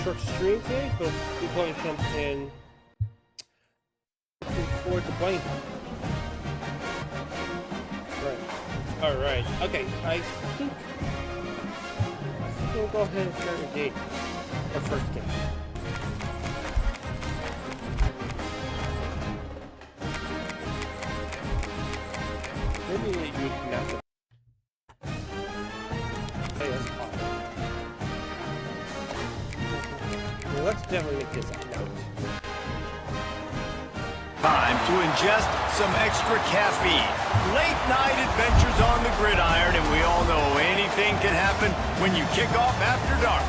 short stream today, so we're going to jump in. Looking forward to playing. Right. Alright. Okay, I think we'll go ahead and start the game. Our first game. Maybe you can have to. Hey, that's awesome. Well, let's definitely make this a note. Time to ingest some extra caffeine. Late night adventures on the gridiron, and we all know anything can happen when you kick off after dark.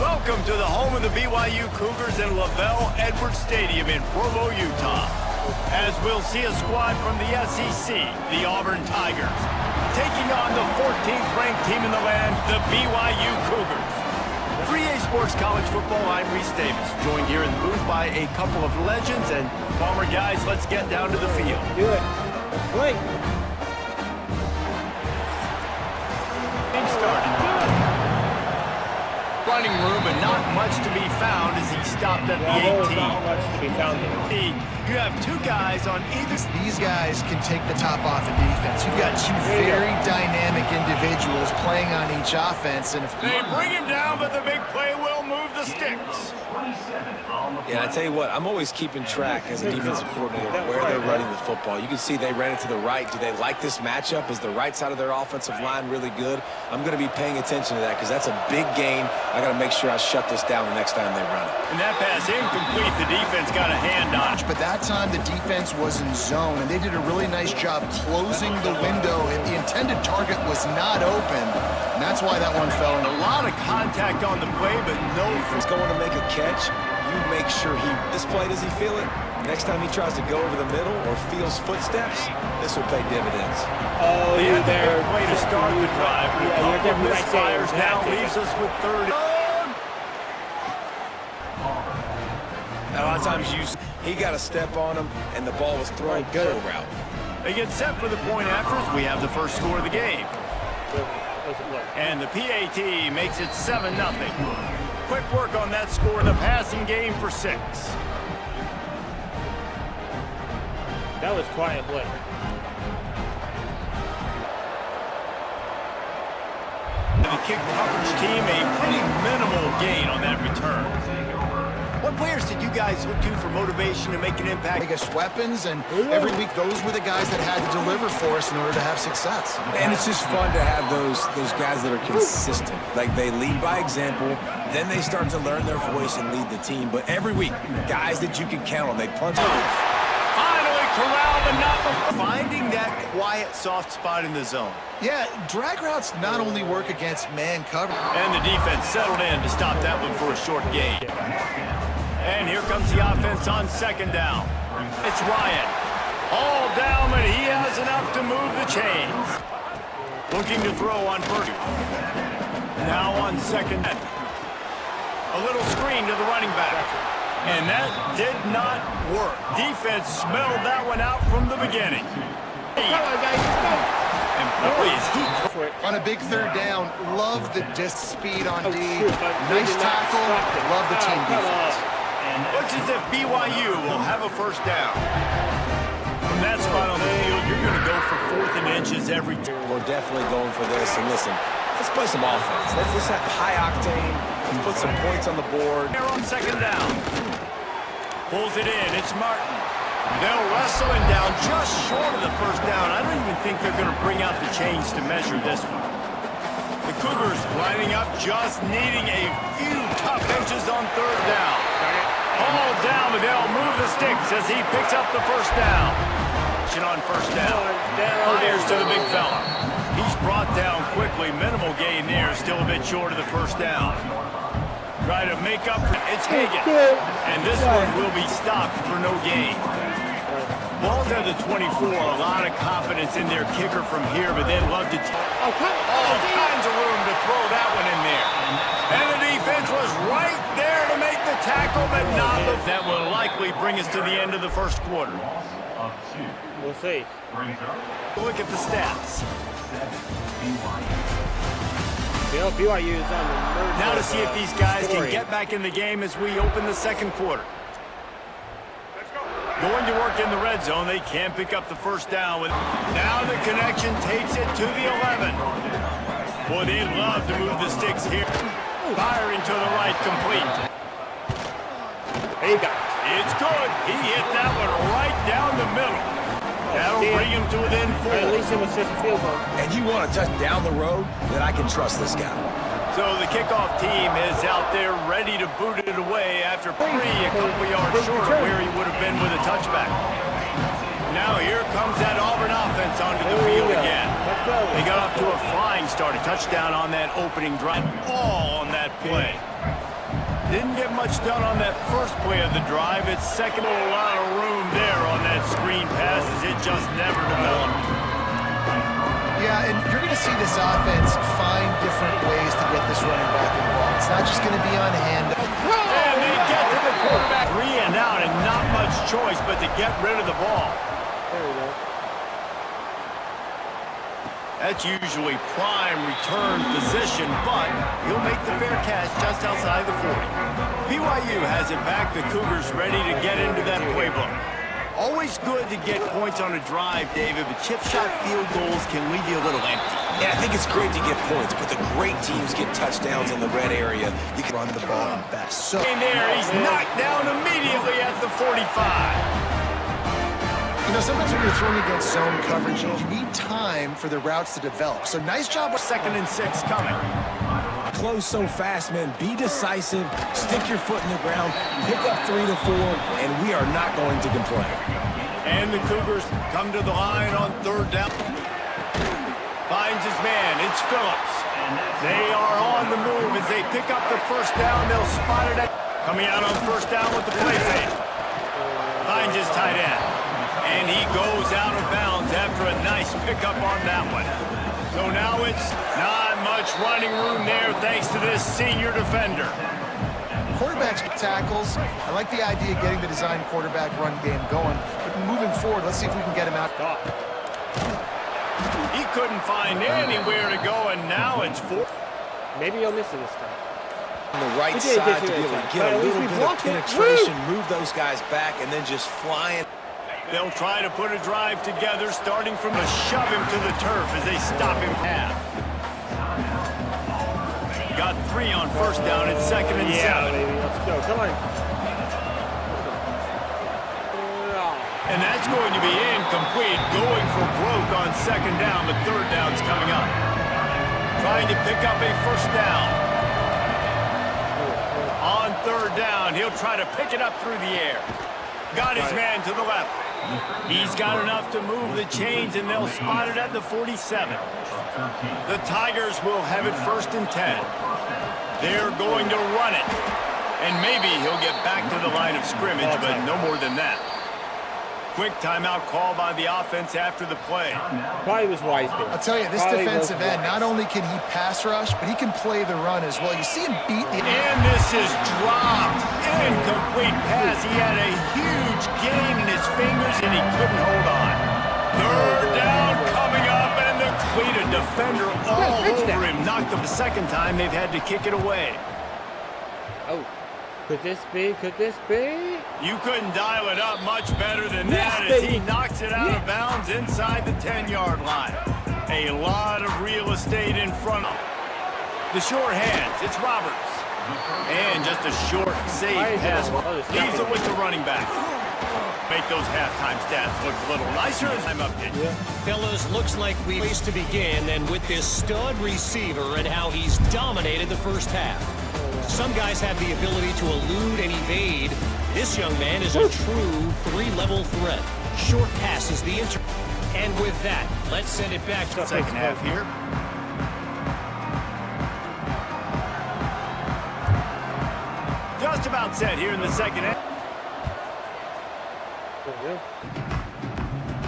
Welcome to the home of the BYU Cougars in Lavelle Edwards Stadium in Provo, Utah. As we'll see a squad from the SEC, the Auburn Tigers, taking on the 14th ranked team in the land, the BYU Cougars. 3A Sports College Football, I'm Reese Davis, joined here in the booth by a couple of legends, and Palmer guys, let's get down to the field. Do it. Let's play. Game started. Running room, and not much to be found as he stopped at the 18. Not much to be found there. You have two guys on either. These guys can take the top off the defense. You've got two very dynamic individuals playing on each offense, and if They bring him down, but the big play will move the sticks. Yeah, I tell you what, I'm always keeping track as a defensive coordinator of where they're running the football. You can see they ran it to the right. Do they like this matchup? Is the right side of their offensive line really good? I'm going to be paying attention to that because that's a big gain. I got to make sure I shut this down the next time they run it. And that pass incomplete. The defense got a hand on it. but that time the defense was in zone, and they did a really nice job closing the window. If the intended target was not open, and that's why that one fell in. A lot of contact on the play, but no. If he's going to make a catch, you make sure this play, does he feel it? Next time he tries to go over the middle or feels footsteps, this will pay dividends. Oh, They you're had the there. big way to start the drive. Yeah, you're definitely right there. Misfires now leaves us with third. A lot of times he got a step on him, and the ball was thrown good route. They get set for the point afters. We have the first score of the game. And the PAT makes it 7-0. Quick work on that score, the passing game for 6. That was quiet play. The kick coverage team, a pretty minimal gain on that return. What players did you guys look to for motivation to make an impact? Biggest weapons, and every week those were the guys that had to deliver for us in order to have success. And it's just fun to have those guys that are consistent. Like, they lead by example, then they start to learn their voice and lead the team. But every week, guys that you can count on, they punch. Finally corralled, but not finding that quiet, soft spot in the zone. Yeah, drag routes not only work against man cover. And the defense settled in to stop that one for a short gain. And here comes the offense on second down. It's Ryan. All down, but he has enough to move the chains. Looking to throw on Purdy. Now on second down. A little screen to the running back. And that did not work. Defense smelled that one out from the beginning. And boy, is he... On a big third down, love the disc speed on D. Nice tackle, love the team defense. Looks as if BYU will have a first down. From that spot on the field, you're going to go for 4th and inches every time. We're definitely going for this. And listen, let's play some offense. Let's have high octane. Let's put some points on the board. They're on second down. Pulls it in. It's Martin. They'll wrestle him down just short of the first down. I don't even think they're going to bring out the chains to measure this one. The Cougars lining up, just needing a few tough inches on third down. All down, but they'll move the sticks as he picks up the first down. On first down. Fires to the big fella. He's brought down quickly. Minimal gain there. Still a bit short of the first down. Try to make up for it. It's Hagan. And this one will be stopped for no gain. Ball's at the 24. A lot of confidence in their kicker from here, but they'd love to all kinds of room to throw that one in there. And the defense was right there to make the tackle, but not. That will likely bring us to the end of the first quarter. We'll see. Look at the stats. Feel know BYU is on the merge. Now to see if these guys can scoring. get back in the game as we open the second quarter. Going to work in the red zone. They can't pick up the first down. Now the connection takes it to the 11. Boy, they'd love to move the sticks here. Firing to the right, complete. There you go. It's good. He hit that one right down the middle. That'll bring him to within 4. At least it was just a field goal. And you want to touch down the road, then I can trust this guy. So the kickoff team is out there ready to boot it away after a couple yards short of where he would have been with a touchback. Now here comes that Auburn offense onto the field again. They got off to a flying start, a touchdown on that opening drive, all on that play. Didn't get much done on that first play of the drive. It's second, a lot of room there on that screen pass as it just never developed. Yeah, and you're going to see this offense find different ways to get this running back involved. It's not just going to be on hand. And they get to the quarterback. 3 and out, and not much choice but to get rid of the ball. There we go. That's usually prime return position, but he'll make the fair catch just outside the 40. BYU has it back. The Cougars ready to get into that playbook. Always good to get points on a drive, David, but chip shot field goals can leave you a little empty. Yeah, I think it's great to get points, but the great teams get touchdowns in the red area. You can Run the ball best. So, In there, he's knocked down immediately at the 45. you know, sometimes when you're throwing against zone coverage, you need time for the routes to develop. So nice job. 2nd and 6 coming. close so fast, man. Be decisive, stick your foot in the ground, pick up 3 to 4, and we are not going to complain. And the Cougars come to the line on 3rd down. Finds his man. It's Phillips. They are on the move as they pick up the first down. They'll spot it. Coming out on 1st down with the play fake. Finds his tight end. And he goes out of bounds after a nice pickup on that one. So now it's not much running room there thanks to this senior defender. Quarterbacks tackles. I like the idea of getting the design quarterback run game going. But moving forward, let's see if we can get him out. He couldn't find anywhere to go, and now it's 4. Maybe you'll miss it this time. On the right We did side get to you be able that to time. get a But at least little we bit of blocked it. penetration, move those guys back, and then just flying. They'll try to put a drive together, starting from the shove him to the turf as they stop him half. Got 3 on 1st down and 2nd and 7. Baby, let's go. Come on. And that's going to be incomplete, going for broke on 2nd down, but 3rd down's coming up. Trying to pick up a 1st down. On 3rd down, he'll try to pick it up through the air. Got his man to the left. He's got enough to move the chains, and they'll spot it at the 47. The Tigers will have it 1st and 10. They're going to run it. And maybe he'll get back to the line of scrimmage, but no more than that. Quick timeout call by the offense after the play. Probably was wise there. I'll tell you, this Probably defensive was end, not only can he pass rush, but he can play the run as well. You see him beat the... And this is dropped. Incomplete pass. He had a huge gain in his fingers, and he couldn't hold on. 3rd down coming up, and the cleated defender all over him. Knocked him the 2nd time. They've had to kick it away. Oh. Could this be? Could this be? You couldn't dial it up much better than that Yes, as he baby. knocks it out of bounds inside the 10-yard line. A lot of real estate in front of him. The short hands, it's Roberts. And just a short, safe pass. Leaves it with the running back. Make those halftime stats look a little nicer as I'm up here. Fellas, looks like we have place to begin, and with this stud receiver and how he's dominated the first half. Some guys have the ability to elude and evade. This young man is a true 3-level threat. Short pass is the answer. And with that, let's send it back to 2nd half here. Just about set here in the 2nd half.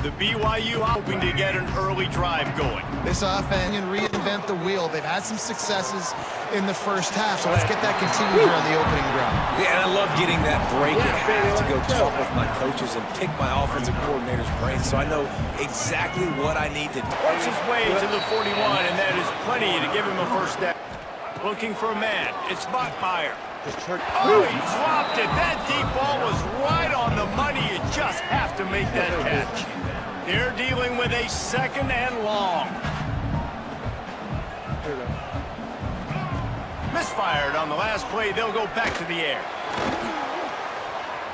The BYU hoping to get an early drive going. This offense and reinvent the wheel. They've had some successes in the first half, so let's get that continued here on the opening drive. Yeah, and I love getting that break at half to go talk with my coaches and pick my offensive coordinator's brains so I know exactly what I need to do. Works his way to the 41, and that is plenty to give him a 1st down. looking for a man. It's Bachmeier. Oh, Oh, he dropped it. That deep ball was right on the money. You just have to make that catch. They're dealing with a 2nd and long. Misfired on the last play. They'll go back to the air.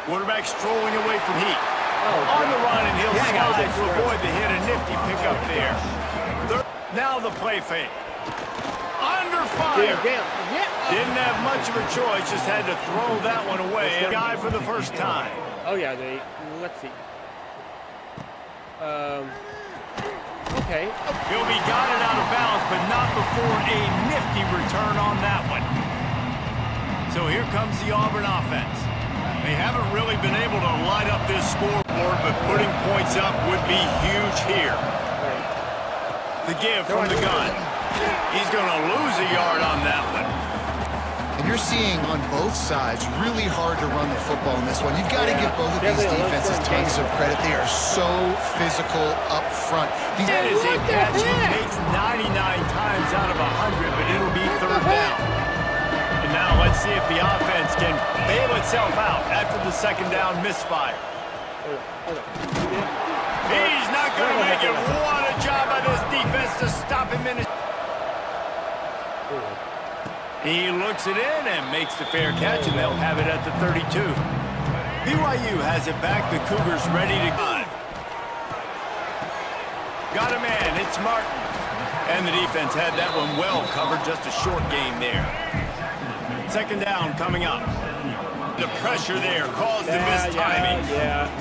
Quarterback strolling away from heat. On the run, and he'll slide to avoid the hit. A nifty pickup there. Now the play fake. Under fire. Didn't have much of a choice. Just had to throw that one away. A guy for the first time. Oh, yeah. Let's see. Okay. He'll be guided out of bounds, but not before a nifty return on that one. So here comes the Auburn offense. They haven't really been able to light up this scoreboard, but putting points up would be huge here. The give from the gun. He's going to lose a yard on that one. And you're seeing on both sides really hard to run the football in this one. You've got to give both of these defenses tons of credit. They are so physical up front. That is a catch he makes 99 times out of 100, but it'll be 3rd down. And now let's see if the offense can bail itself out after the 2nd down misfire. He's not going to make it. What a job by this defense to stop him in his... He looks it in and makes the fair catch, and they'll have it at the 32. BYU has it back. The Cougars ready to go. Got a man. It's Martin. And the defense had that one well covered. Just a short game there. 2nd down coming up. The pressure there caused the missed timing.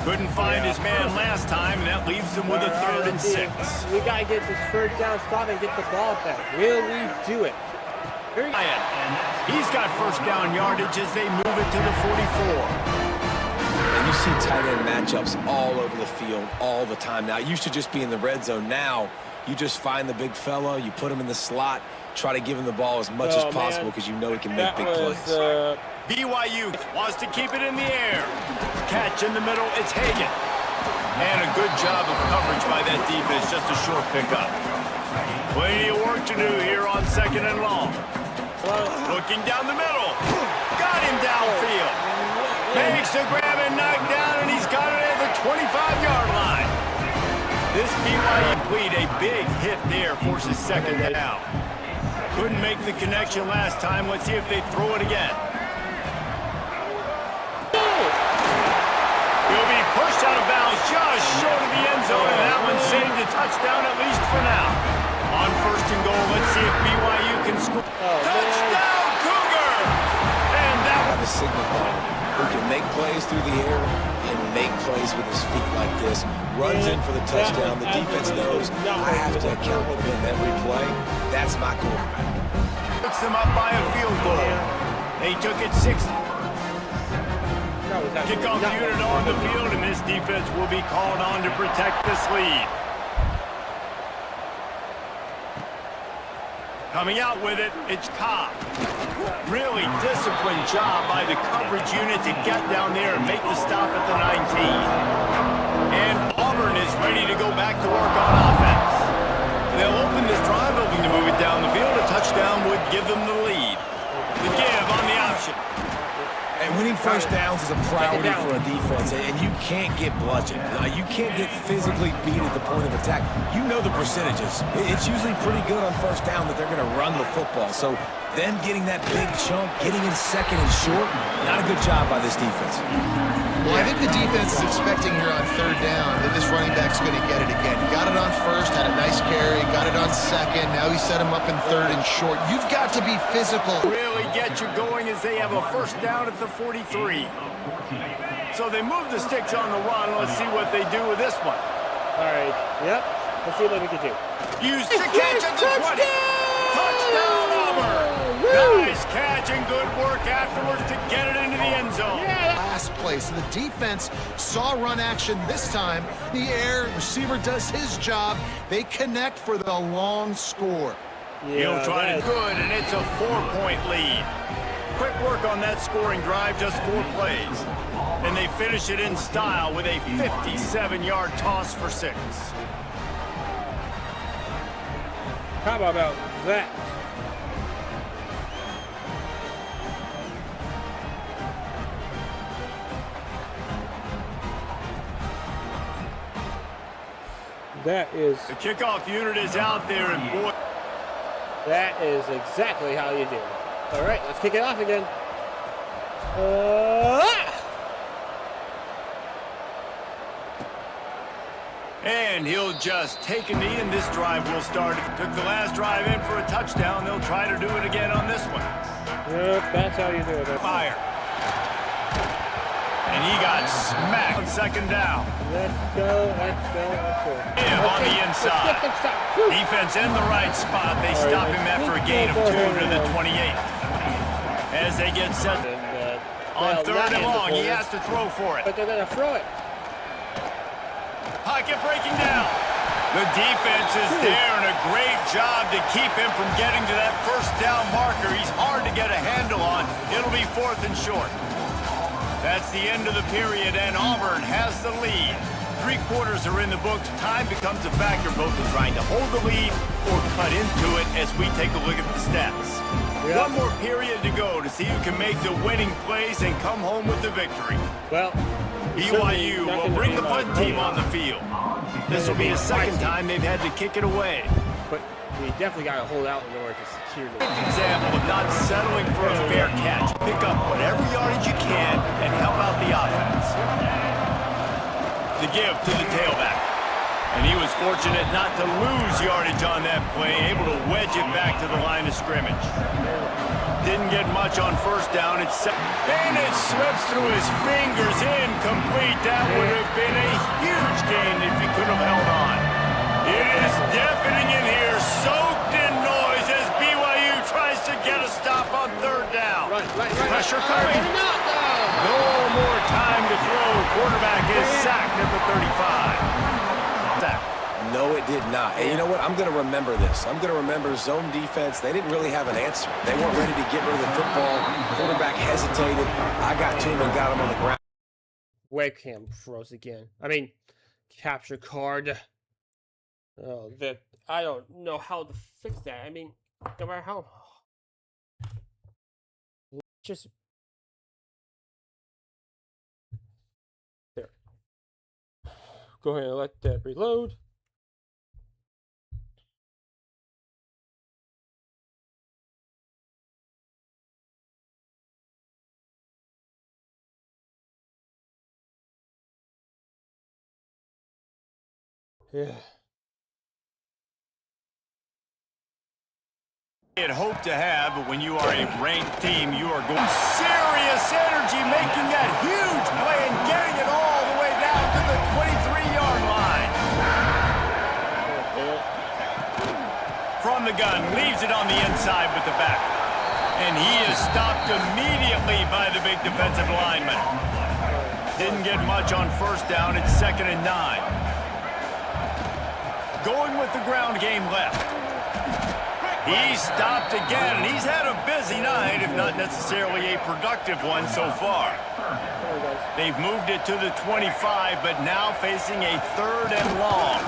Couldn't find his man last time, and that leaves them with a 3rd and 6. We got to get this 3rd down stop and get the ball back. Will we do it? He's got 1st down yardage as they move it to the 44. And you see tight end matchups all over the field all the time now. It used to just be in the red zone. Now you just find the big fella, you put him in the slot, try to give him the ball as much as possible because you know he can make big plays. BYU wants to keep it in the air. Catch in the middle, it's Hagan. And a good job of coverage by that defense, just a short pickup. Plenty of work to do here on 2nd and long. Looking down the middle. Got him downfield. Makes the grab and knock down, and he's got it at the 25-yard line. This BYU complete, a big hit there, forces 2nd down. Couldn't make the connection last time. Let's see if they throw it again. He'll be pushed out of bounds just short of the end zone, and that one saved a touchdown at least for now. On 1st and goal, let's see if BYU can score. Touchdown, Cougar! And that The signal ball, who can make plays through the air and make plays with his feet like this. Runs in for the touchdown. The defense knows I have to account for him every play. That's my quarterback. puts them up by a field goal. They took it 6. Kickoff unit on the field, and this defense will be called on to protect this lead. Coming out with it, it's Cobb. Really disciplined job by the coverage unit to get down there and make the stop at the 19. And Auburn is ready to go back to work on offense. They'll open this drive, hoping to move it down the field. A touchdown would give them the lead. The give on the option. And winning first downs is a priority for a defense, and you can't get bludgeoned. You can't get physically beat at the point of attack. You know the percentages. It's usually pretty good on first down that they're going to run the football. So them getting that big chunk, getting in second and short, not a good job by this defense. Well, I think the defense is expecting here on third down that this running back's going to get it again. He got it on first, had a nice carry, got it on second. Now he set him up in third and short. You've got to be physical. Really get you going as they have a first down at the 43. So they move the sticks on the run. Let's see what they do with this one. All right. Yep. Let's see what we can do. Used to catch at the 20. Touchdown, Auburn. Nice catch and good work afterwards to get it into the end zone. Last play. So the defense saw run action this time. The air receiver does his job. They connect for the long score. He'll try to good, and it's a 4-point lead. Quick work on that scoring drive, just 4 plays. And they finish it in style with a 57-yard toss for 6. How about that? That is. The kickoff unit is out there, and boy. That is exactly how you do it. All right, let's kick it off again. And he'll just take a knee, and this drive will start. Took the last drive in for a touchdown. They'll try to do it again on this one. Yep, that's how you do it. Fire. And he got smacked on second down. Let's go, let's go, let's go. On the inside. Defense in the right spot. They stop him after a gain of 2 to the 28. As they get set. On third and long, he has to throw for it. But they're going to throw it. Pocket breaking down. The defense is there, and a great job to keep him from getting to that first down marker. He's hard to get a handle on. It'll be 4th and short. That's the end of the period, and Auburn has the lead. 3 quarters are in the books. Time becomes a factor, both in trying to hold the lead or cut into it as we take a look at the stats. Yep. One more period to go to see who can make the winning plays and come home with the victory. Well, BYU will bring the punt team on the field. This will be the second time they've had to kick it away. But we definitely got to hold out in order to secure the Example of not settling for a fair catch. Pick up whatever yardage you can and help out the offense. The give to the tailback. And he was fortunate not to lose yardage on that play, able to wedge it back to the line of scrimmage. Didn't get much on first down. And it slips through his fingers, incomplete. That would have been a huge gain if he could have held on. It is deafening in here, soaked in noise as BYU tries to get a stop on third down. Pressure coming. No more time to throw. Quarterback is sacked at the 35. No, it did not. And you know what? I'm going to remember this. I'm going to remember zone defense. They didn't really have an answer. They weren't ready to get rid of the football. Quarterback hesitated. I got to him and got him on the ground. webcam froze again. I mean, capture card. Oh, that I don't know how to fix that. I mean, no matter how. Just there. Go ahead and let that reload. Yeah. Had hoped to have, but when you are a ranked team, you are going serious energy, making that huge play and getting it all the way down to the 23-yard line. From the gun, leaves it on the inside with the back. And he is stopped immediately by the big defensive lineman. Didn't get much on first down. It's 2nd and 9. Going with the ground game left. He's stopped again, and he's had a busy night, if not necessarily a productive one so far. They've moved it to the 25, but now facing a 3rd and long.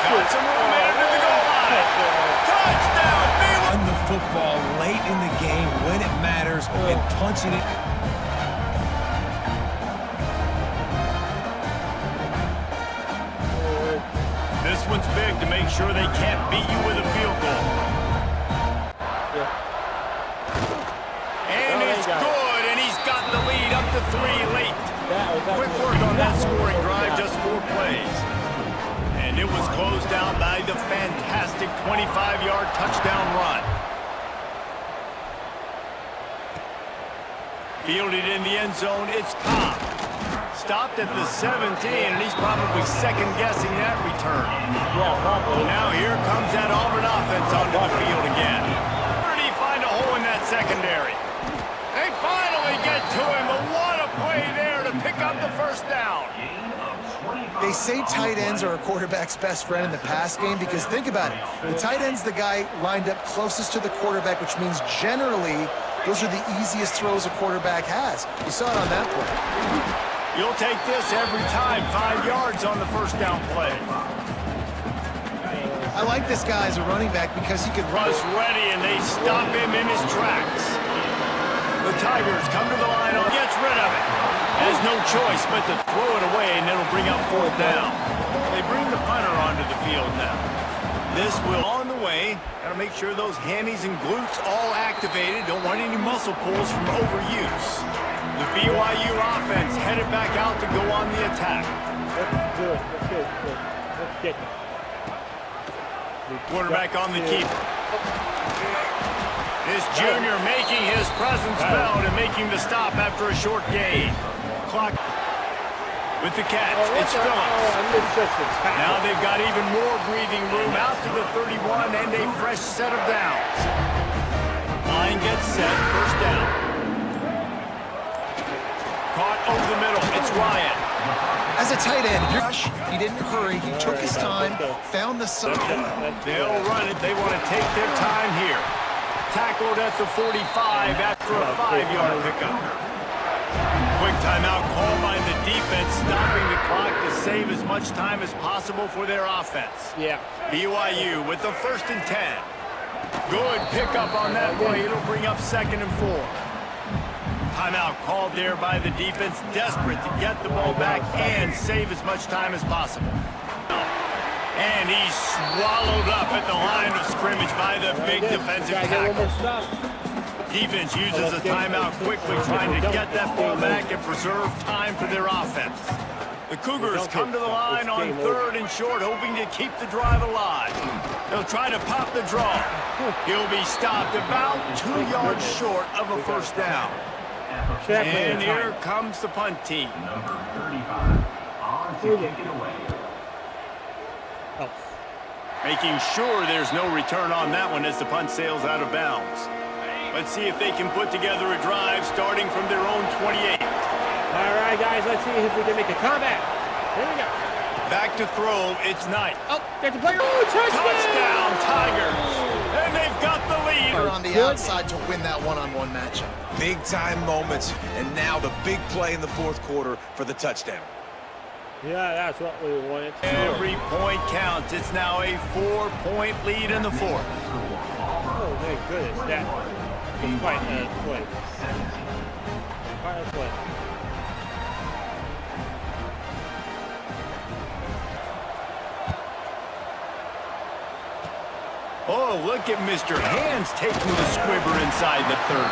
Got some room into the goal line. Touchdown, BYU! Run the football late in the game when it matters and punching it. This one's big to make sure they can't beat you with a field goal. Yeah. And it's good, and he's gotten the lead up to 3 late. Quick work on that scoring drive, just 4 plays. And it was closed out by the fantastic 25-yard touchdown run. Fielded in the end zone, it's Cobb. Stopped at the 17, and he's probably second-guessing that return. Yeah, probably. Now here comes that Auburn offense onto the field again. Where did he find a hole in that secondary? They finally get to him, but what a play there to pick up the first down. They say tight ends are a quarterback's best friend in the pass game because think about it. The tight end's the guy lined up closest to the quarterback, which means generally those are the easiest throws a quarterback has. You saw it on that play. You'll take this every time. 5 yards on the first down play. I like this guy as a running back because he can run. Russ ready, and they stop him in his tracks. The Tigers come to the line and gets rid of it. Has no choice but to throw it away, and it'll bring up 4th down. They bring the punter onto the field now. This will on the way. Got to make sure those hammies and glutes all activated. Don't want any muscle pulls from overuse. The BYU offense headed back out to go on the attack. Let's do it. Let's get it. Quarterback on the keeper. This junior making his presence felt and making the stop after a short gain. Clock with the catch. It's Phillips. Now they've got even more breathing room out to the 31 and a fresh set of downs. Line gets set. 1st down. Caught over the middle. It's Ryan. As a tight end, he didn't hurry. He took his time, found the sun. They'll run it. They want to take their time here. Tackled at the 45 after a 5-yard pickup. Quick timeout call by the defense, stopping the clock to save as much time as possible for their offense. Yeah. BYU with the 1st and 10. Good pickup on that play. It'll bring up 2nd and 4. Timeout called there by the defense, desperate to get the ball back and save as much time as possible. And he's swallowed up at the line of scrimmage by the big defensive tackle. Defense uses a timeout quickly, trying to get that ball back and preserve time for their offense. The Cougars come to the line on 3rd and short, hoping to keep the drive alive. They'll try to pop the draw. He'll be stopped about 2 yards short of a 1st down. And here comes the punt team. Number 35 on to kick it away. Making sure there's no return on that one as the punt sails out of bounds. Let's see if they can put together a drive starting from their own 28. All right, guys, let's see if we can make a comeback. Here we go. Back to throw, it's Knight. Oh, there's a player. Oh, Touchdown, Tigers! And they've got the lead. On the outside to win that one-on-one matchup. Big-time moments, and now the big play in the 4th quarter for the touchdown. Yeah, that's what we wanted. Every point counts. It's now a 4-point lead in the 4th. Oh, my goodness. That was quite a play. Quite a play. Oh, look at Mr. Hands taking the squibber inside the 30.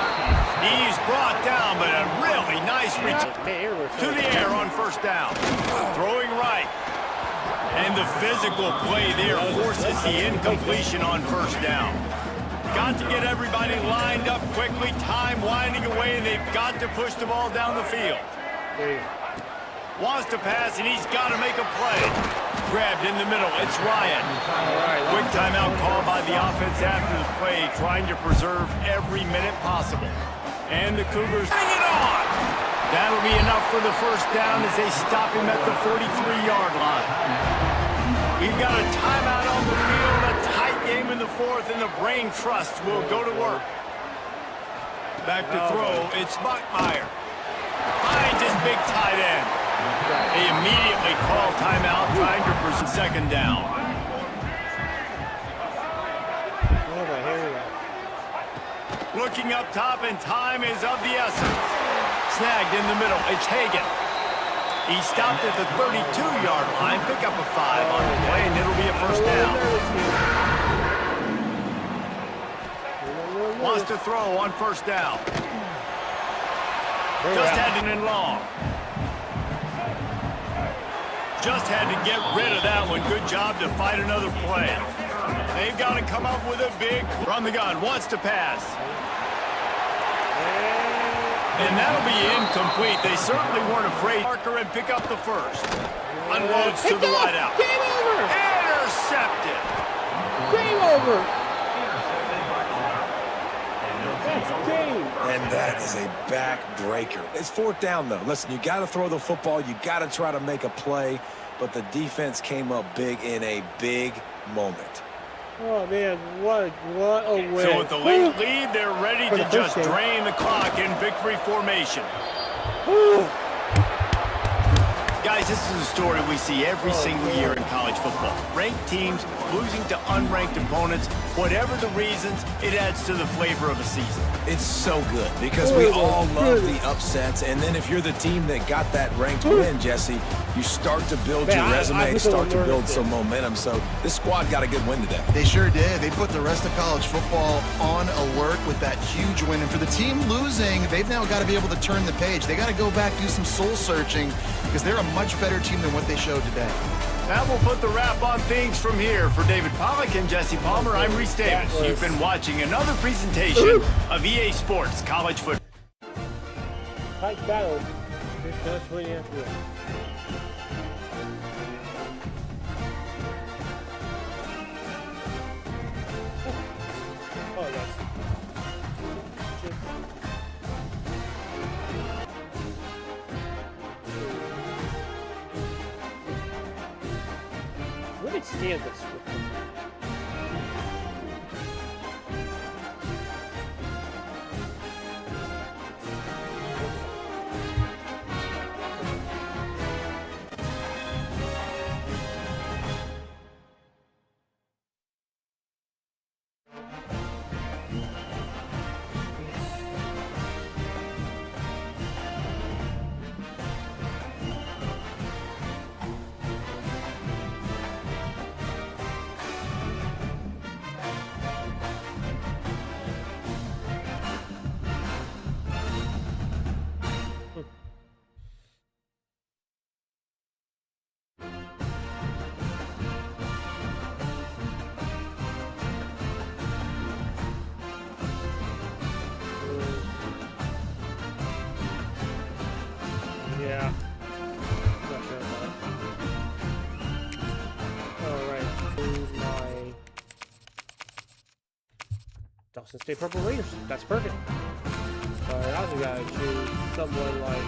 He's brought down, but a really nice return to the air on 1st down. Throwing right. And the physical play there forces the incompletion on 1st down. Got to get everybody lined up quickly. Time winding away, and they've got to push the ball down the field. Wants to pass, and he's got to make a play. Grabbed in the middle. It's Ryan. Quick timeout call by the offense after the play, trying to preserve every minute possible. And the Cougars hang it on. That'll be enough for the 1st down as they stop him at the 43-yard line. We've got a timeout on the field, a tight game in the 4th, and the brain trust will go to work. Back to throw. It's Buckmeyer. Finds his big tight end. They immediately call timeout, trying to pursue 2nd down. Looking up top, and time is of the essence. Snagged in the middle. It's Hagan. He stopped at the 32-yard line. Pick up a 5 on the play, and it'll be a 1st down. Wants to throw on 1st down. Just had it in long. Just had to get rid of that one. Good job to fight another play. They've got to come up with a big run. The gun wants to pass. And that'll be incomplete. They certainly weren't afraid. Parker and pick up the 1st. Unloads to the wideout. Game over. Intercepted. Game over. That's game. And that is a backbreaker. It's 4th down, though. Listen, you got to throw the football. You got to try to make a play. But the defense came up big in a big moment. Oh, man, what a win. So with the late lead, they're ready to just drain the clock in victory formation. Guys Guys, this is a story we see every single year in college football. Ranked teams losing to unranked opponents. Whatever the reasons, it adds to the flavor of a season. It's so good because we all love the upsets, and then if you're the team that got that ranked win, Jesse, you start to build your resume, start to build some momentum. So this squad got a good win today. They sure did. They put the rest of college football on alert with that huge win. And for the team losing, they've now got to be able to turn the page. They got to go back, do some soul searching, because they're a much better team than what they showed today. That will put the wrap on things from here. For David Pollack and Jesse Palmer, I'm Reese Davis. You've been watching another presentation of EA Sports College Football. Tight battle. That's what you have to do. Oh, yes. Let me stand this. Yeah. Not sure about it. Alright, choose my Dawson State Purple Raiders. That's perfect. So I also gotta choose someone like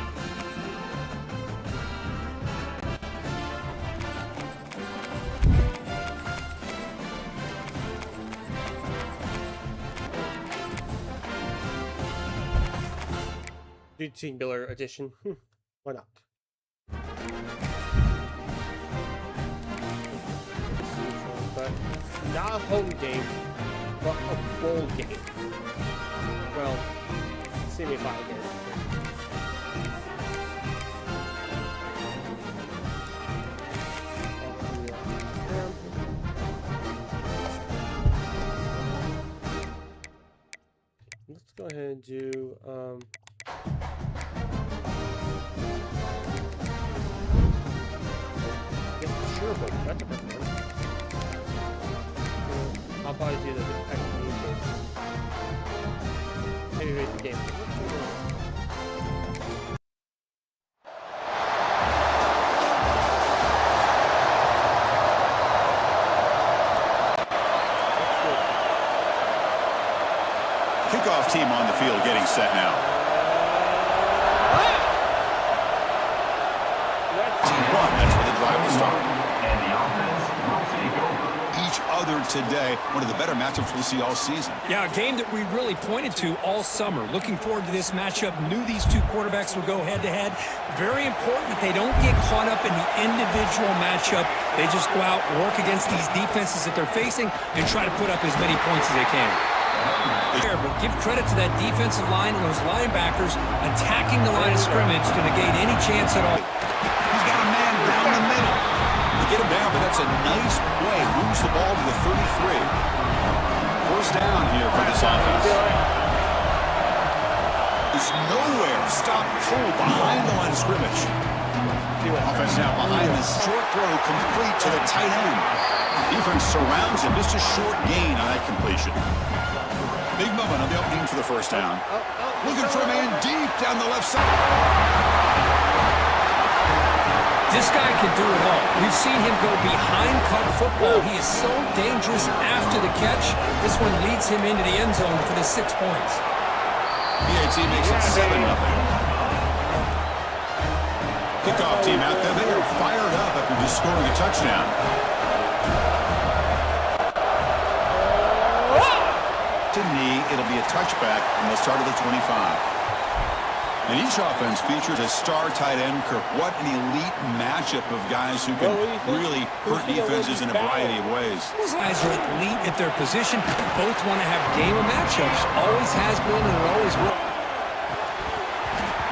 do Team Builder Edition. Why not? But not a home game, but a bowl game. Well, semi-final game. Let's go ahead and do that's a perfect one. I'll probably do the extra game. Maybe raise the game. Kickoff team on the field getting set now. Team one, that's where the drive will start. And the offense will take over. Each other today, one of the better matchups we'll see all season. Yeah, a game that we really pointed to all summer. Looking forward to this matchup. Knew these two quarterbacks would go head-to-head. Very important that they don't get caught up in the individual matchup. They just go out, work against these defenses that they're facing, and try to put up as many points as they can. But give credit to that defensive line and those linebackers attacking the line of scrimmage to negate any chance at all. He's got a man down the middle. They get him down, but that's a nice play. Moves the ball to the 33. First down here for this offense. It's nowhere. Stop pull behind the line of scrimmage. Offense now behind the short throw complete to the tight end. Defense surrounds him. Just a short gain on that completion. Big moment on the opening for the first down. Looking for a man deep down the left side. This guy can do it all. We've seen him go behind cut football. He is so dangerous after the catch. This one leads him into the end zone for the 6 points. PAT makes it 7-0. Kickoff team out there. They are fired up after just scoring a touchdown. To knee, it'll be a touchback, and they'll start at the 25. And each offense features a star tight end, Kirk. What an elite matchup of guys who can really hurt defenses in a variety of ways. Those guys are elite at their position. Both want to have game of matchups. Always has been and it always will.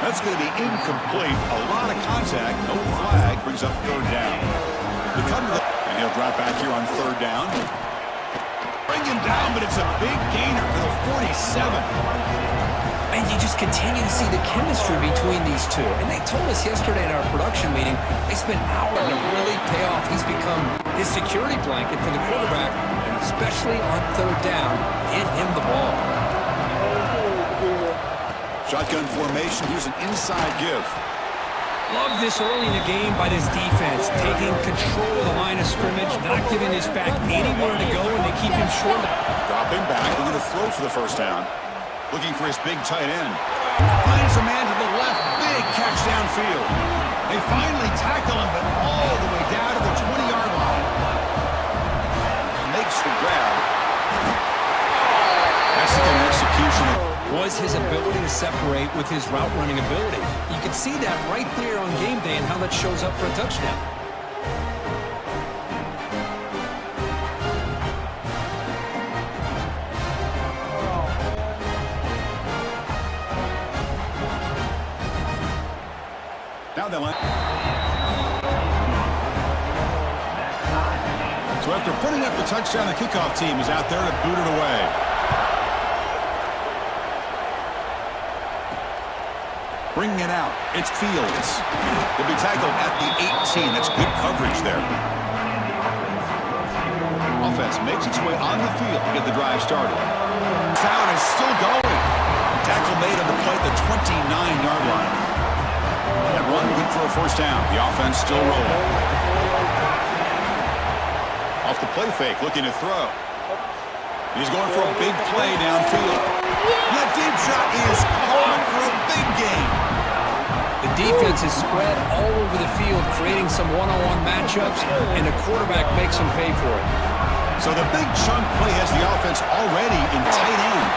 That's going to be incomplete. A lot of contact. No flag. Brings up third down. And he'll drop back here on third down. Bring him down, but it's a big gainer for the 47. And you just continue to see the chemistry between these two. And they told us yesterday in our production meeting, they spent hours to really pay off. He's become his security blanket for the quarterback, and especially on third down, get him the ball. Shotgun formation. Here's an inside give. Love this early in the game by this defense, taking control of the line of scrimmage, not giving his back anywhere to go, and they keep him short. Dropping back. They're going to throw for the first down. Looking for his big tight end. Finds a man to the left. Big catch downfield. They finally tackle him, but all the way down to the 20-yard line. Makes the grab. Excellent execution. Was his ability to separate with his route running ability. You can see that right there on game day and how that shows up for a touchdown. Now they line. So after putting up the touchdown, the kickoff team is out there to boot it away. Bringing it out, it's Fields. He'll be tackled at the 18. That's good coverage there. Offense makes its way on the field to get the drive started. Down is still going. Tackle made on the play at the 29-yard line. That run good for a first down. The offense still rolling. Off the play fake, looking to throw. He's going for a big play downfield. That deep shot is caught for a big gain. The defense is spread all over the field, creating some one-on-one matchups, and the quarterback makes them pay for it. So the big chunk play has the offense already in tight end.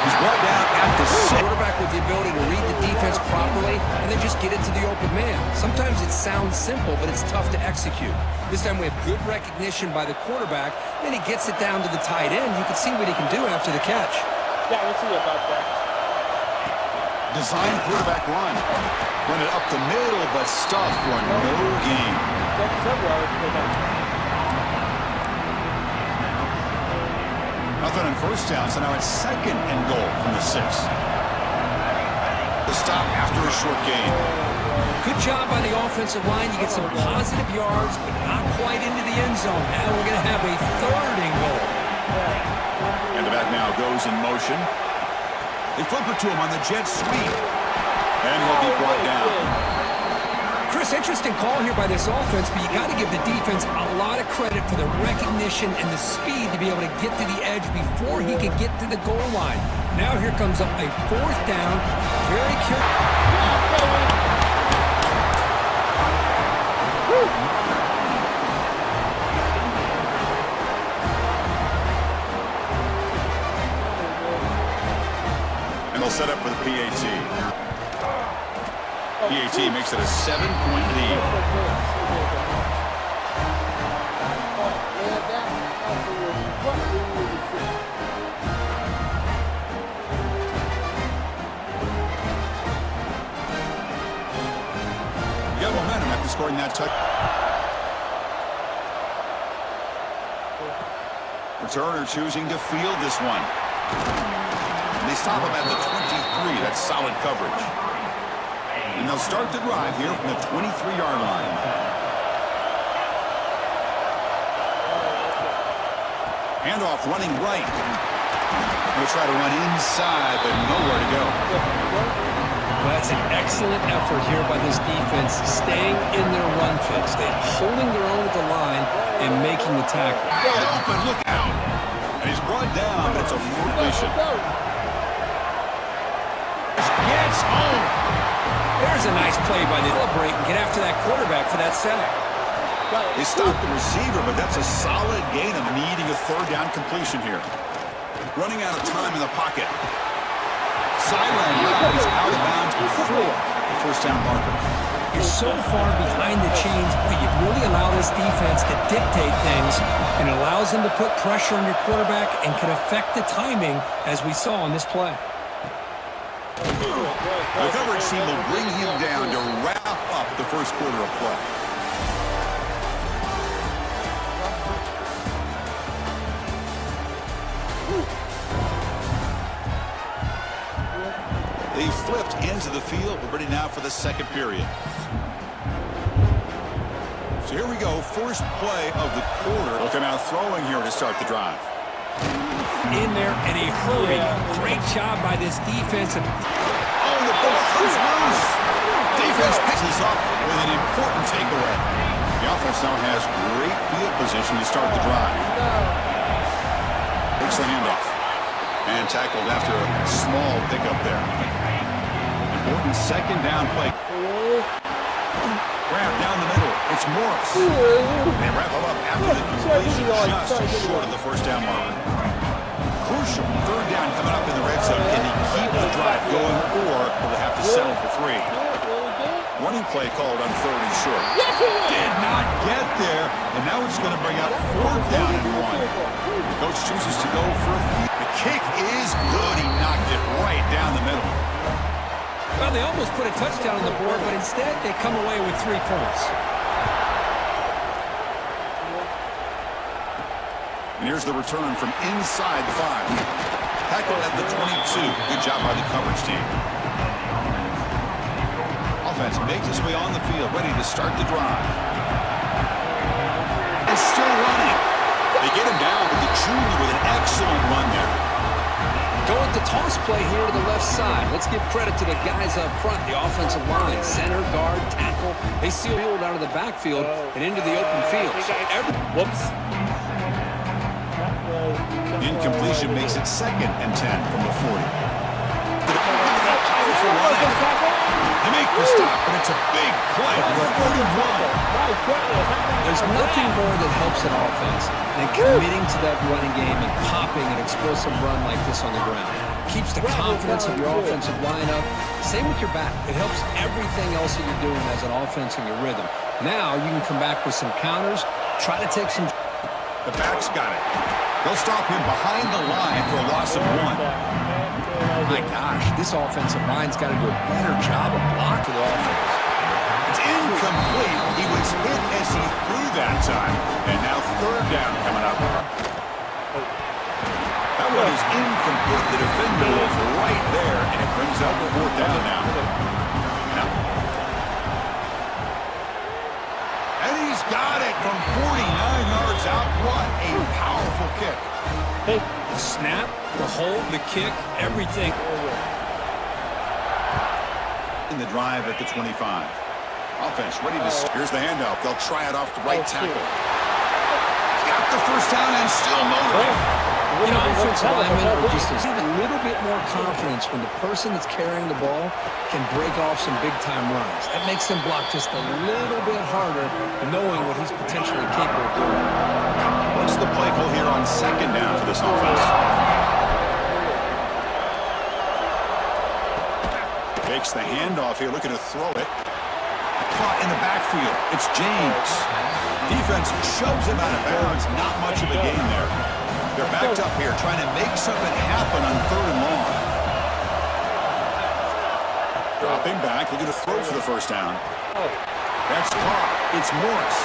He's brought down at the 6. Quarterback with the ability to read the defense properly and then just get it to the open man. Sometimes it sounds simple, but it's tough to execute. This time we have good recognition by the quarterback, then he gets it down to the tight end. You can see what he can do after the catch. Yeah, we'll see about that. Design quarterback run. Run it up the middle, but stuff for no gain. That's several hours to go down. Nothing on first down, so now it's second and goal from the 6. The stop after a short gain. Good job by the offensive line. You get some positive yards, but not quite into the end zone. Now we're going to have a third and goal. And the back now goes in motion. They flip it to him on the jet sweep. And he'll be brought down. Chris, interesting call here by this offense, but you got to give the defense a lot of credit for the recognition and the speed to be able to get to the edge before he could get to the goal line. Now here comes up a fourth down. Very curious. And they'll set up for the PAT. PAT makes it a 7-point lead. You got momentum after scoring that touch. Returner choosing to field this one. And they stop him at the 23. That's solid coverage. And they'll start the drive here from the 23-yard line. Handoff running right. They'll try to run inside, but nowhere to go. That's an excellent effort here by this defense, staying in their run fix. They're holding their own at the line and making the tackle. Up and look out. And he's brought down, but it's a completion. Gets home. There's a nice play by the celebrate and get after that quarterback for that sack. They stopped the receiver, but that's a solid gain of needing a third down completion here. Running out of time in the pocket. sideline route is out of bounds before the first down marker. You're so far behind the chains, but you really allow this defense to dictate things, and it allows them to put pressure on your quarterback and can affect the timing, as we saw on this play. The coverage team will bring him down to wrap up the first quarter of play. They flipped into the field. We're ready now for the second period. So here we go, first play of the quarter. They'll come out throwing here to start the drive. In there in a hurry. Great job by this defense. Oh, the ball comes loose. Defense picks this up with an important takeaway. The offense now has great field position to start the drive. Takes the handoff. And tackled after a small pickup there. Important second down play. Grab down the middle. It's Morris. They wrap him up after the completion just short of the first down marker. Crucial third down coming up in the red zone. Can he keep the drive going, or will they have to settle for 3? Running play called on 3rd and short. Did not get there, and now it's going to bring up 4th down and 1. The coach chooses to go for the kick is good. He knocked it right down the middle. Well, they almost put a touchdown on the board, but instead they come away with 3 points. And here's the return from inside the 5. Tackle at the 22. Good job by the coverage team. Offense makes its way on the field, ready to start the drive. And still running. They get him down to the junior with an excellent run there. Go with the toss play here to the left side. Let's give credit to the guys up front, the offensive line, center, guard, tackle. They seal it out of the backfield and into the open field. So Whoops. Incompletion makes it 2nd and 10 from the 40. Powerful run. They make the stop, and it's a big play. There's nothing more that helps an offense than committing to that running game and popping an explosive run like this on the ground. Keeps the confidence of your offensive line up. Same with your back. It helps everything else that you're doing as an offense in your rhythm. Now you can come back with some counters, try to take some... The back's got it. They'll stop him behind the line for a loss of 1. My gosh, this offensive line's got to do a better job of blocking the offense. It's incomplete. He was hit as he threw that time. And now 3rd down coming up. That one is incomplete. The defender is right there, and it brings up the 4th down now. And he's got it from 49 yards out. What a powerful kick. The snap, the hold, the kick, everything. In the drive at the 25. Offense ready to... Here's the handoff. They'll try it off the right tackle. Got the first down and still motoring. You know, offensive linemen are just have a little bit more confidence when the person that's carrying the ball can break off some big-time runs. That makes them block just a little bit harder, knowing what he's potentially capable of doing. What's the play call here on 2nd down for this offense? Takes the handoff here, looking to throw it. Caught in the backfield. It's James. Defense shoves him out of bounds. Not much of a gain there. They're backed up here, trying to make something happen on 3rd and long. Dropping back, looking to throw for the first down. That's caught. It's Morris.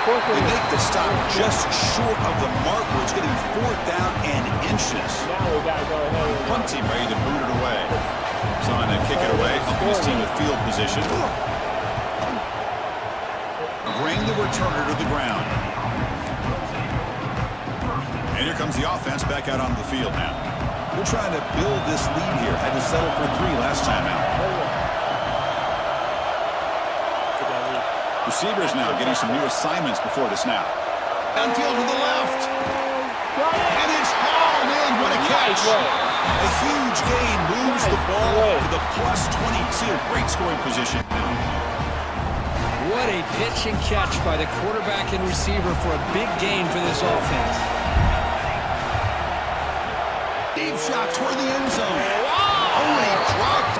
They make the stop just short of the marker. It's going to be 4th down and inches. Punt team ready to boot it away. Trying to kick it away, helping his team with field position. Bring the returner to the ground. And here comes the offense back out onto the field now. We're trying to build this lead here. Had to settle for 3 last time out. Receivers now getting some new assignments before the snap. Downfield to the left. And it's hauled in. What a catch. A huge gain moves the ball to the +22. Great scoring position now. What a pitch and catch by the quarterback and receiver for a big gain for this offense. Deep shot toward the end zone. Oh, and he dropped.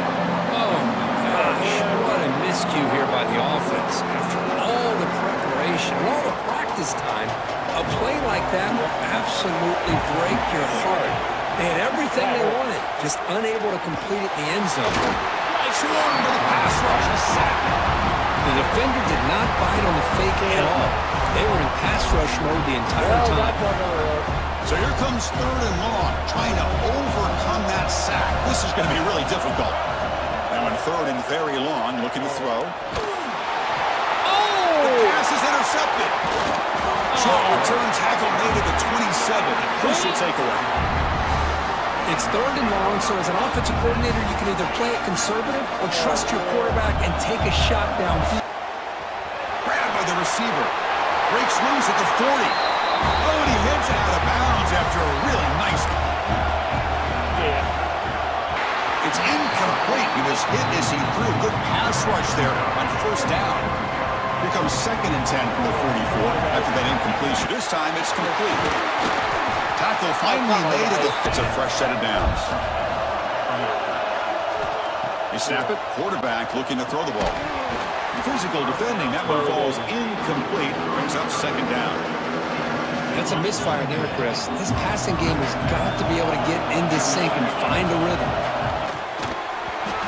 Oh, my gosh. What a miscue here by the offense. After all the preparation, all the practice time, a play like that will absolutely break your heart. They had everything they wanted, just unable to complete it in the end zone. Right shoulder to the pass rush, a sack. The defender did not bite on the fake at all. They were in pass rush mode the entire time. So here comes 3rd and long, trying to overcome that sack. This is going to be really difficult. Now in 3rd and very long, looking to throw. The pass is intercepted. Short return tackle made at the 27. Crucial takeaway. It's 3rd and long, so as an offensive coordinator, you can either play it conservative or trust your quarterback and take a shot downfield. Grabbed by the receiver. Breaks loose at the 40. Oh, and he hits out of bounds after a really nice. It's incomplete. He was hit as he threw a good pass rush there on 1st down. Here comes 2nd and 10 from the 44 after that incompletion. This time it's complete. Tackle finally made it. It's a fresh set of downs. They snap it. Quarterback looking to throw the ball. Physical defending. That one falls incomplete. Brings up 2nd down. That's a misfire there, Chris. This passing game has got to be able to get into sync and find a rhythm.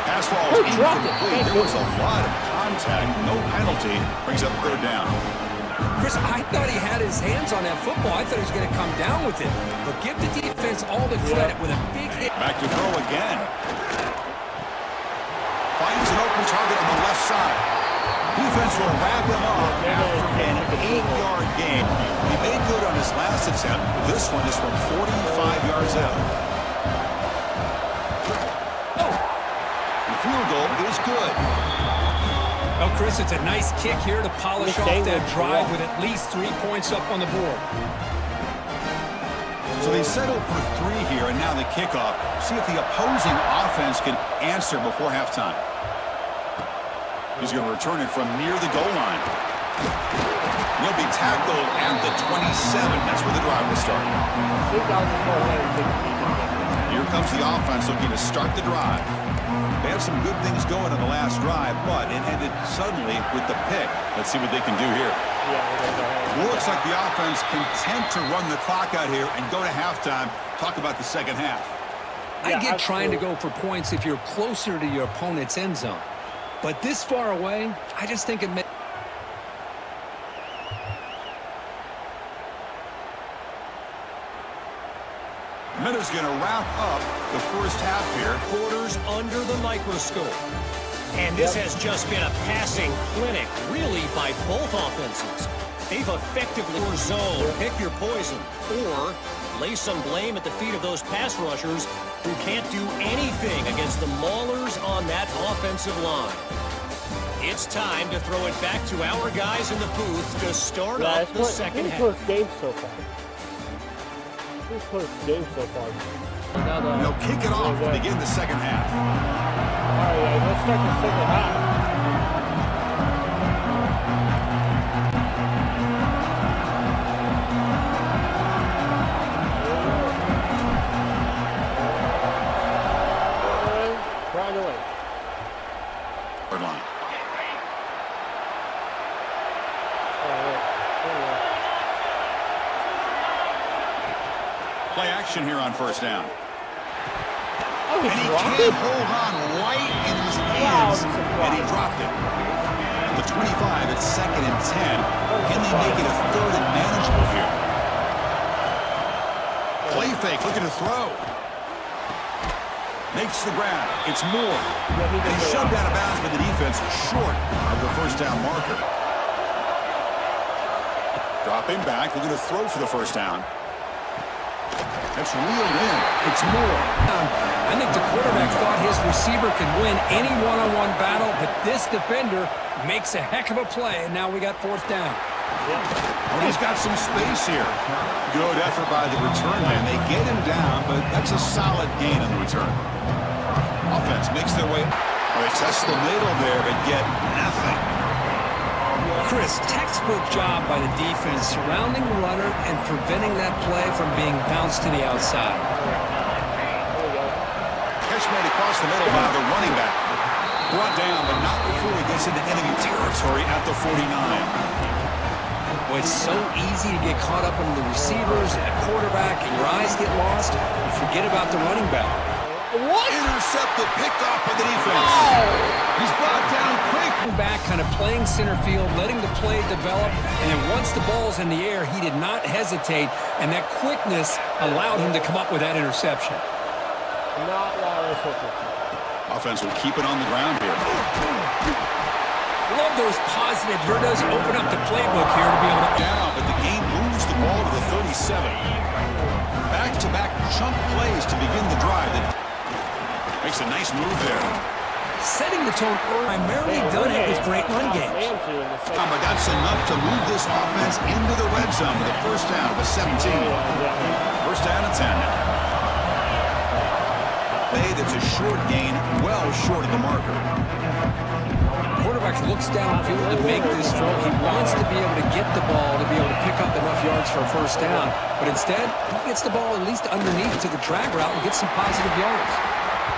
Pass falls incomplete. There was a lot of contact. No penalty. Brings up 3rd down. Chris, I thought he had his hands on that football. I thought he was going to come down with it. But give the defense all the credit with a big hit. Back to throw again. Finds an open target on the left side. Defense will wrap him up after an 8-yard gain. He made good on his last attempt. This one is from 45 yards out. The field goal is good. Oh, Chris, it's a nice kick here to polish off that drive with at least 3 points up on the board. So they settle for 3 here, and now the kickoff. See if the opposing offense can answer before halftime. He's going to return it from near the goal line. He'll be tackled at the 27. That's where the drive will start. Here comes the offense looking to start the drive. They had some good things going on the last drive, but it ended suddenly with the pick. Let's see what they can do here. Looks like the offense content to run the clock out here and go to halftime. Talk about the second half. I get trying to go for points if you're closer to your opponent's end zone. But this far away, I just think it makes... Miller's going to wrap up the first half here. Quarters under the microscope. And this has just been a passing clinic, really, by both offenses. They've effectively zone, pick your poison, or lay some blame at the feet of those pass rushers who can't do anything against the maulers on that offensive line. It's time to throw it back to our guys in the booth to start off the second half. Close game so far. Close game so far. And they'll kick it off to begin the second half. All right, let's start the second half. Right away. Third line. Play action here on first down. Oh, And he can't hold on right in his hands. And he dropped it. The 25, it's 2nd and 10. Can they make it a 3rd and manageable here? Play fake, looking to throw. Makes the grab. It's Moore. And he's shoved out of bounds by the defense, short of the first down marker. Dropping back, looking to throw for the first down. That's reeled in. It's Moore. I think the quarterback thought his receiver could win any one-on-one battle, but this defender makes a heck of a play, and now we got 4th down. Oh, he's got some space here. Good effort by the return man. They get him down, but that's a solid gain on the return. Offense makes their way. Well, they test the middle there, but get nothing. Chris, textbook job by the defense surrounding the runner and preventing that play from being bounced to the outside. Catch catch made across the middle by the running back. Brought down, but not before he gets into enemy territory at the 49. Well, it's so easy to get caught up in the receivers and the quarterback, and your eyes get lost. You forget about the running back. What? Intercepted, picked off by the defense. He's brought down quick. Back, kind of playing center field, letting the play develop, and then once the ball's in the air, he did not hesitate, and that quickness allowed him to come up with that interception. Not Lawrence Hooker. Offense will keep it on the ground here. Love those positive. Here does open up the playbook here to be able to Down, but the game moves the ball to the 37. Back-to-back chunk plays to begin the drive. That makes a nice move there. setting the tone. Primarily done it with great run games. But that's enough to move this offense into the red zone with a first down with 17. First down and 10 now. Play that's a short gain, well short of the marker. Quarterback looks downfield to make this throw. He wants to be able to get the ball to be able to pick up enough yards for a first down. But instead, he gets the ball at least underneath to the drag route and gets some positive yards.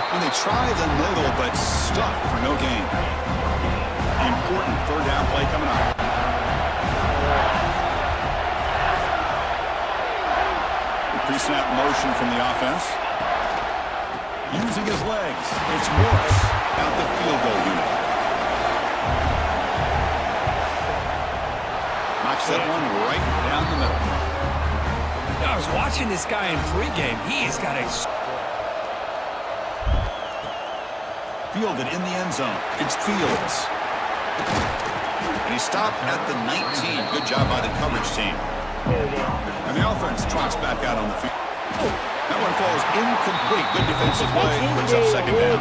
And they try the middle, but stuck for no gain. Important third down play coming up. Pre-snap motion from the offense. Using his legs. It's Morris out the field goal unit. Knocks that one right down the middle. I was watching this guy in pregame. He's got a... Fielded in the end zone. It's Fields. And he stopped at the 19. Good job by the coverage team. And the offense trots back out on the field. That one falls incomplete. Good defensive play. Brings up second down.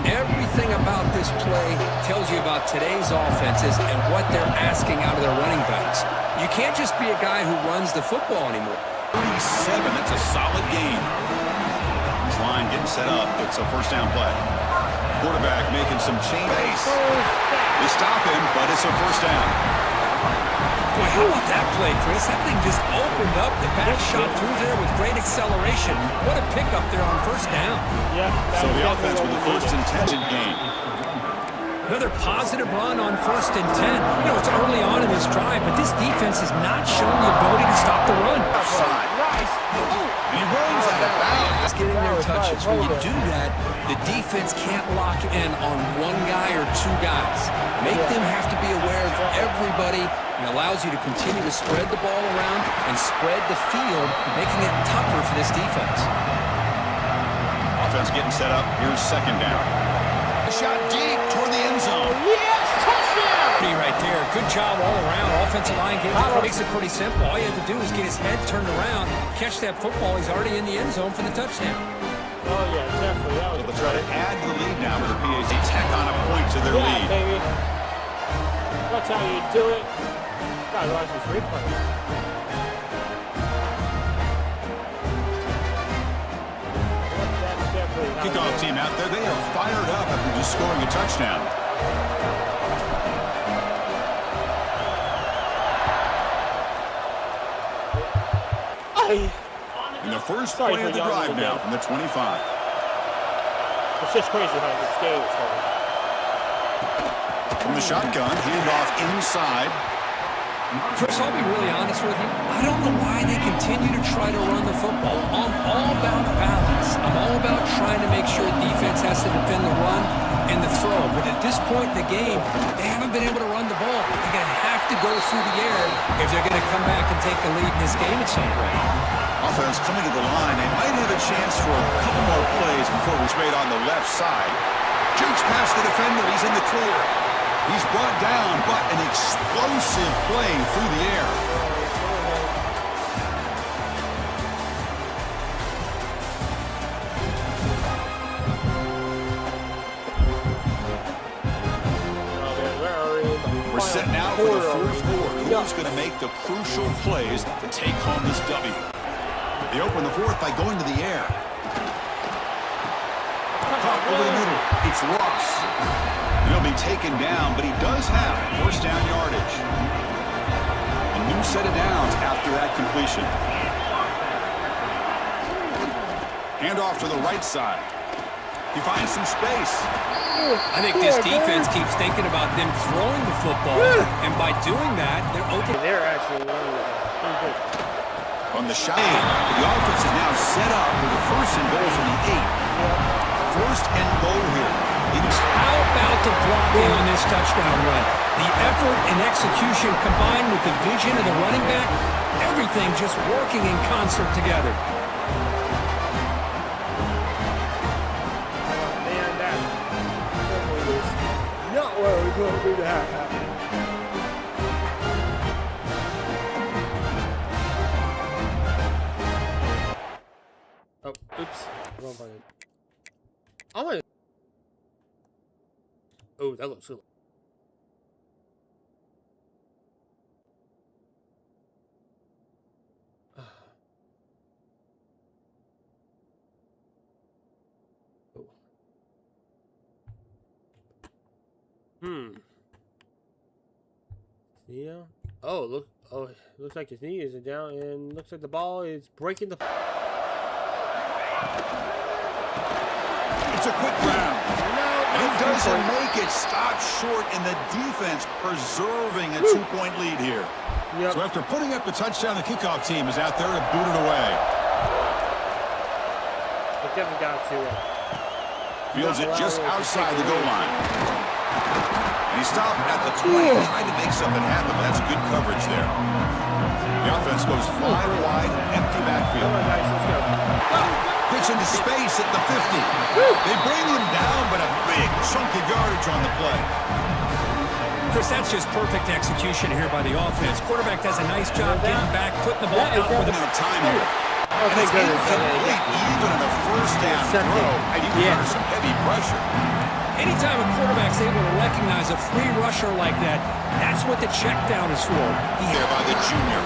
Everything about this play tells you about today's offenses and what they're asking out of their running backs. You can't just be a guy who runs the football anymore. 37. That's a solid game. This line getting set up. It's a first down play. Quarterback making some changes. They stop him, but it's a first down. Boy, how about that play, Chris? That thing just opened up. The back shot through there with great acceleration. What a pickup there on first down. So the offense with the first and 10 game. Another positive run on first and 10. You know, it's early on in this drive, but this defense has not shown the ability to stop the run. And he runs out of bounds. Getting their touches. When you do that, the defense can't lock in on one guy or two guys. Make them have to be aware of everybody, and allows you to continue to spread the ball around and spread the field, making it tougher for this defense. Offense getting set up. Here's second down. A shot deep toward the end zone. Yes, touchdown! Right there. Good job all around. Offensive line makes it pretty simple. All you have to do is get his head turned around, catch that football. He's already in the end zone for the touchdown. Oh, yeah, definitely. That was So they'll try to add to the lead now with the PAT. Tack on a point to their lead. baby. That's how you do it. Gotta watch this replay. Kickoff team out there. They are fired up after just scoring a touchdown. And the first play of the drive now from the 25. It's just crazy how this game is going. From the shotgun, handoff inside. Chris, I'll be really honest with you. I don't know why they continue to try to run the football. I'm all about balance. I'm all about trying to make sure defense has to defend the run and the throw. But at this point in the game, they haven't been able to run the ball. They're going to have to go through the air if they're going to come back and take the lead in this game at some point. Offense coming to the line. They might have a chance for a couple more plays before it's made on the left side. Jukes past the defender. He's in the clear. He's brought down, but an explosive play through the air. We're set now for the fourth quarter. Who's going to make the crucial plays to take home this W? They open the fourth by going to the air. Caught over the middle. It's Ross. He'll be taken down, but he does have first down yardage. A new set of downs after that completion. Hand off to the right side. He finds some space. I think this defense keeps thinking about them throwing the football, and by doing that, they're open. They're actually running it. On the shot, the offense is now set up with a first and goal from the 8. First and goal here. How about the blocking on this touchdown run? The effort and execution combined with the vision of the running back, everything just working in concert together. Man, that's not what we're going to do to happen. Oh, oops. Wrong button. I'm gonna. Oh, that looks cool. Oh. Yeah. Oh, look. Oh, looks like his knee is down, and looks like the ball is breaking the. It's a quick round. He doesn't make it. Stop short, and the defense preserving a 2-point lead here. Yep. So after putting up the touchdown, the kickoff team is out there to boot it away. They definitely got to. Fields it just outside the goal line. And he stopped at the 20, trying to make something happen, but that's good coverage there. The offense goes 5 wide, empty backfield. Come on, guys, let's go. Pitch into space at the 50. They bring him down, but a big chunk of yardage on the play. Chris, that's just perfect execution here by the offense. Quarterback does a nice job getting back, putting the ball out with Amount of time here. Oh, And thank it's goodness. incomplete, even in a first down throw. He was under some heavy pressure. Anytime a quarterback's able to recognize a free rusher like that, that's what the check down is for. Here by the junior.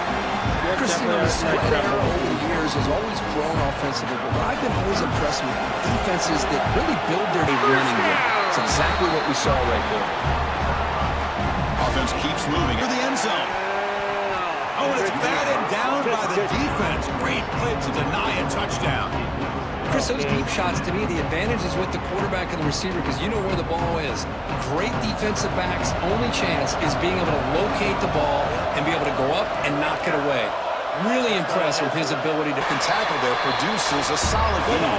Chris, you know, the spread error over the years has always grown offensively, but I've been always impressed with defenses that really build their running game. It's exactly what we saw right there. Offense keeps moving to the end zone. Oh, and it's batted down by the defense. Great play to deny a touchdown. Chris, those deep shots, to me, the advantage is with the quarterback and the receiver because you know where the ball is. Great defensive backs' only chance is being able to locate the ball and be able to go up and knock it away. Really impressed with his ability to Tackle there produces a solid game.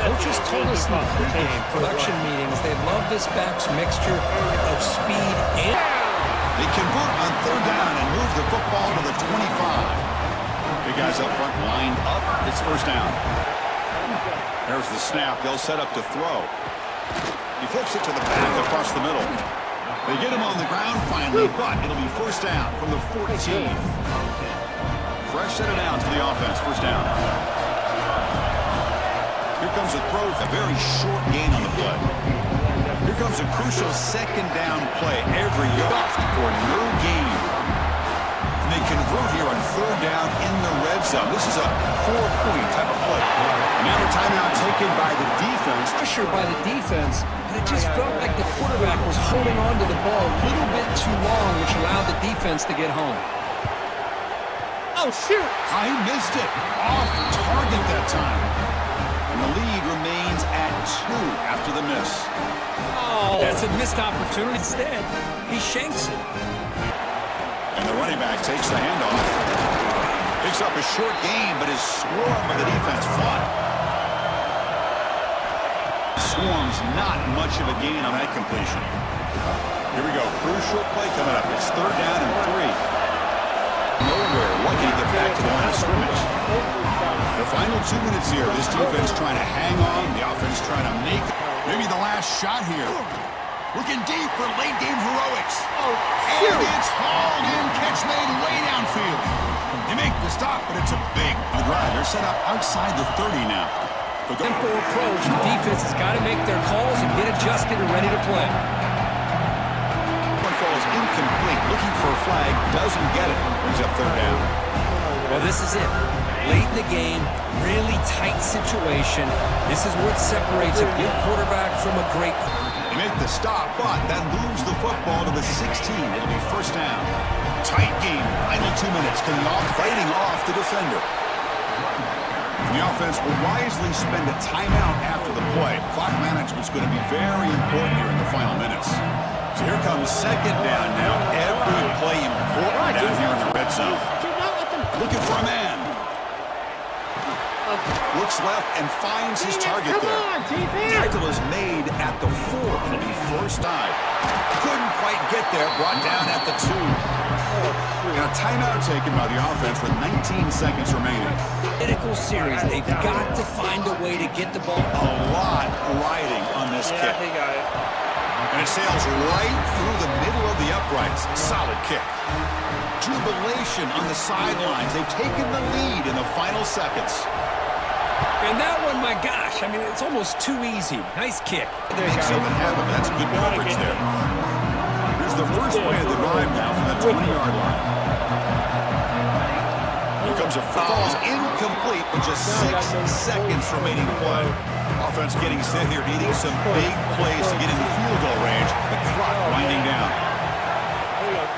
Coaches told us in the pregame production meetings they love this back's mixture of speed and... They convert on third down and move the football to the 25. Big guys up front lined up. It's first down. There's the snap. They'll set up to throw. He flips it to the back across the middle. They get him on the ground finally, but it'll be first down from the 14. Fresh set of downs for the offense. First down. Here comes a throw. A very short gain on the play. Here comes a crucial second down play. Every yard for no gain. And they convert here on third down in the red zone. This is a 4-point type of play. And now the timeout taken by the defense. Pressure by the defense, but it just felt like the quarterback was holding on to the ball a little bit too long, which allowed the defense to get home. Oh, shoot! I missed it. Off target that time. And the lead remains at 2 after the miss. Oh, That's a missed opportunity. Instead, he shanks it. And the running back takes the handoff. Picks up a short gain, but is swarmed by the defense flat. Swarms not much of a gain on that completion. Here we go. Crucial play coming up. It's third down and 3. Nowhere lucky to get back to the line of scrimmage. The final 2 minutes here. This defense trying to hang on. The offense trying to make maybe the last shot here. Looking deep for late game heroics. And it's hauled in. Catch made way downfield. They make the stop, but it's a big drive. They're set up outside the 30 now. Simple approach. The defense has got to make their calls and get adjusted and ready to play. One falls incomplete. Looking for a flag. Doesn't get it. Brings up third down. Well, this is it. Late in the game, really tight situation. This is what separates a good quarterback from a great. They make the stop, but that moves the football to the 16. It'll be first down. Tight game. Final 2 minutes. Fighting off the defender. And the offense will wisely spend a timeout after the play. Clock management's going to be very important here in the final minutes. So here comes second down now. Every play important down here in the red zone. Looking for a man. Looks left and finds his target there. Tackle is made at the 4. It'll be first time. Couldn't quite get there. Brought down at the 2. And a timeout taken by the offense with 19 seconds remaining. Critical series. They've got to find a way to get the ball. A lot riding on this kick. He got it. And it sails right through the middle of the uprights. Solid kick. Jubilation on the sidelines. They've taken the lead in the final seconds. And that one, my gosh, I mean, it's almost too easy. Nice kick. They make something happen. That's good coverage there. Here's the first play of the drive now from the 20-yard line. Here comes a foul. Incomplete with just 6 seconds remaining play. Offense getting set here, needing some big plays to get into field goal range. The clock winding down.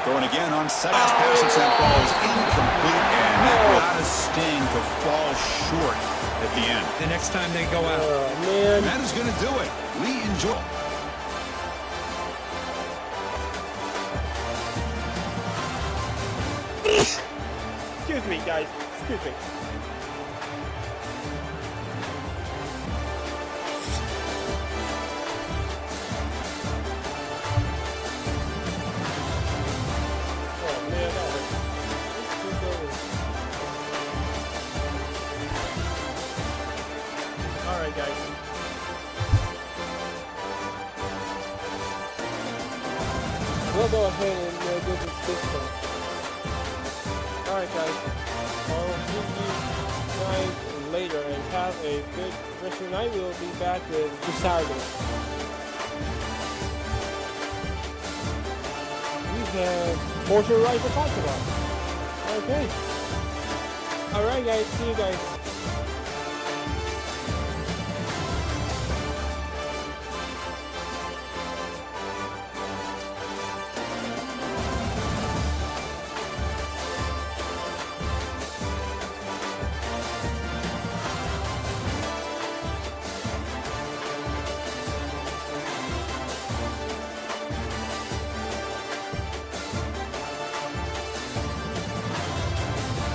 Throwing again on second. Pass attempt ball is incomplete, and that got a sting to fall short at the end. The next time they go out. Man. And that is going to do it. We enjoy. Excuse me, guys. Excuse me. Oh, man, that hurt. All right, guys. We'll go ahead and do this one. Alright guys, I'll see you guys later and have a good rest of your night. We'll be back with this Saturday. We have more to write to talk about. Okay. Alright guys, see you guys.